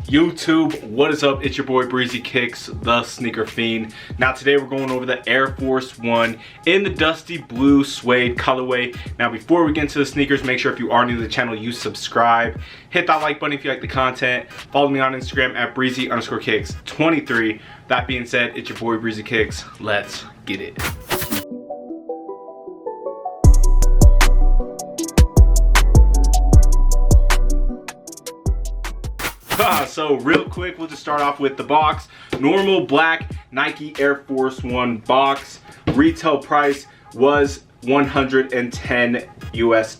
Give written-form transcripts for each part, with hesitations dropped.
YouTube, what is up? It's your boy Breezy Kicks, the sneaker fiend. Now today we're going over the Air Force One in the dusty blue suede colorway. Now before we get into the sneakers, make sure if you are new to the channel, you subscribe. Hit that like button if you like the content. Follow me on Instagram at Breezy_Kicks23. That being said, it's your boy Breezy Kicks. Let's get it. So real quick, we'll just start off with the box. Normal black Nike Air Force One box. Retail price was $110 US.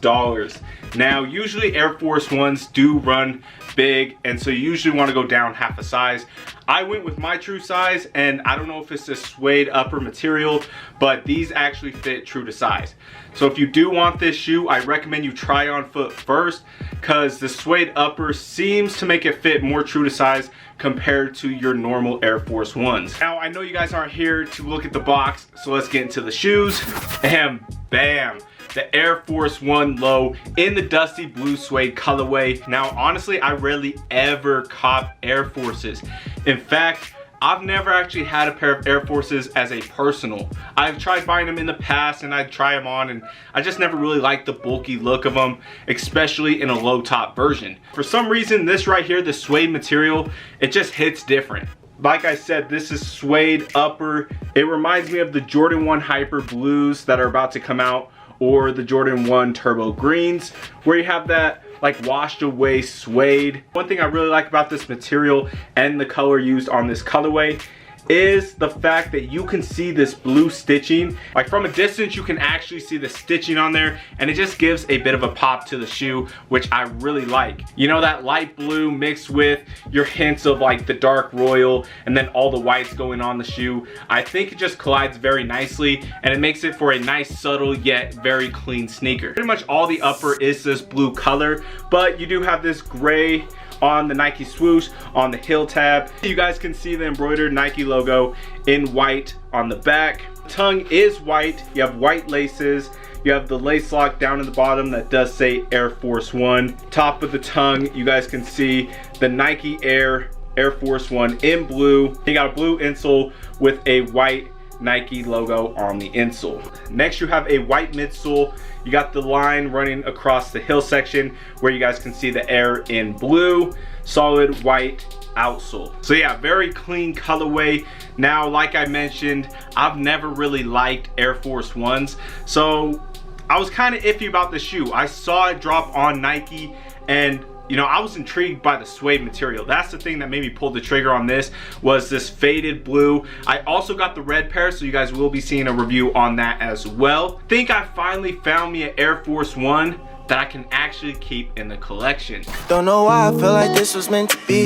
Now usually Air Force Ones do run big, and so you usually want to go down half a size. I went with my true size, and I don't know if it's a suede upper material, but these actually fit true to size. So if you do want this shoe, I recommend you try on foot first, because the suede upper seems to make it fit more true to size compared to your normal Air Force Ones. Now I know you guys aren't here to look at the box, so let's get into the shoes. And bam, the Air Force One low in the dusty blue suede colorway. Now honestly, I rarely ever cop Air Forces. In fact, I've never actually had a pair of Air Forces as a personal. I've tried buying them in the past and I'd try them on, and I just never really liked the bulky look of them, especially in a low top version. For some reason, this right here, the suede material, it just hits different. Like I said, this is suede upper. It reminds me of the Jordan 1 Hyper Blues that are about to come out, or the Jordan 1 Turbo Greens, where you have that like washed away suede. One thing I really like about this material and the color used on this colorway is the fact that you can see this blue stitching. Like from a distance, you can actually see the stitching on there, and it just gives a bit of a pop to the shoe, which I really like. You know, that light blue mixed with your hints of like the dark royal and then all the whites going on the shoe. I think it just collides very nicely, and it makes it for a nice, subtle, yet very clean sneaker. Pretty much all the upper is this blue color, but you do have this gray on the Nike swoosh, on the heel tab. You guys can see the embroidered Nike logo in white on the back. Tongue is white. You have white laces. You have the lace lock down at the bottom that does say Air Force One. Top of the tongue, you guys can see the Nike Air Force One in blue. You got a blue insole with a white Nike logo on the insole. Next, you have a white midsole. You got the line running across the heel section where you guys can see the Air in blue. Solid white outsole. So yeah, very clean colorway. Now, like I mentioned, I've never really liked Air Force Ones, so I was kind of iffy about the shoe. I saw it drop on Nike, and you know, I was intrigued by the suede material. That's the thing that made me pull the trigger on this, was this faded blue. I also got the red pair, so you guys will be seeing a review on that as well. Think I finally found me an Air Force One that I can actually keep in the collection. Don't know why I feel like this was meant to be,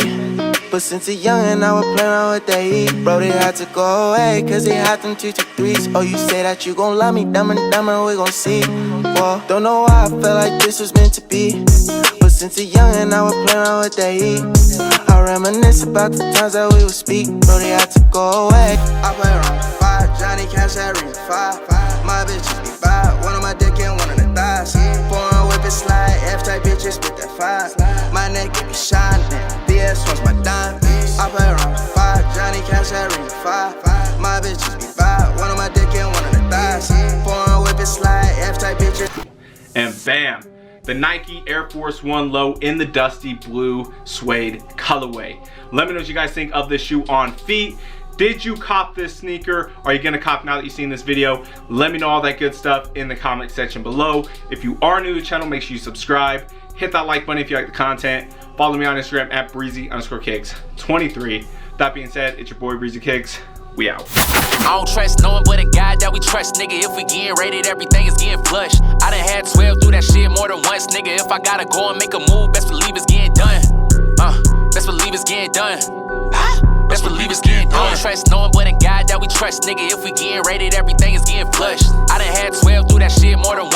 but since a youngin' I was playing on what they eat. Bro, they had to go away, cause they had them 2-2-3s. Oh, you say that you gon' love me, dumber, we gon' see. Whoa, don't know why I feel like this was meant to be, but since a youngin' I was playing on what they eat. I reminisce about the times that we would speak. Bro, they had to go away. I play around 5, Johnny Cash had ring 5. My bitches be 5, one on my dick and one on the thighs. Foreign whip it slide, F-type bitches with that 5. My neck it be shining, DS one's my dime. I play around 5, Johnny Cash had ring 5. My bitches be 5, one on my dick and one on the thighs. Foreign whip it slide, F-type bitches. And bam, the Nike Air Force One low in the dusty blue suede colorway. Let me know what you guys think of this shoe on feet. Did you cop this sneaker? Are you gonna cop now that you've seen this video? Let me know all that good stuff in the comment section below. If you are new to the channel, make sure you subscribe. Hit that like button if you like the content. Follow me on Instagram at Breezy_Kicks23. That being said, it's your boy Breezy Kicks. We out. I don't trust no one but a God that we trust, nigga. If we getting rated, everything is getting flushed. I done had 12 through that shit more than once, nigga. If I gotta go and make a move, best believe it's getting done. Best believe it's getting done. Best believe it's getting done. I don't trust no one but a God that we trust, nigga. If we getting rated, everything is getting flushed. I done had 12 through that shit more than once.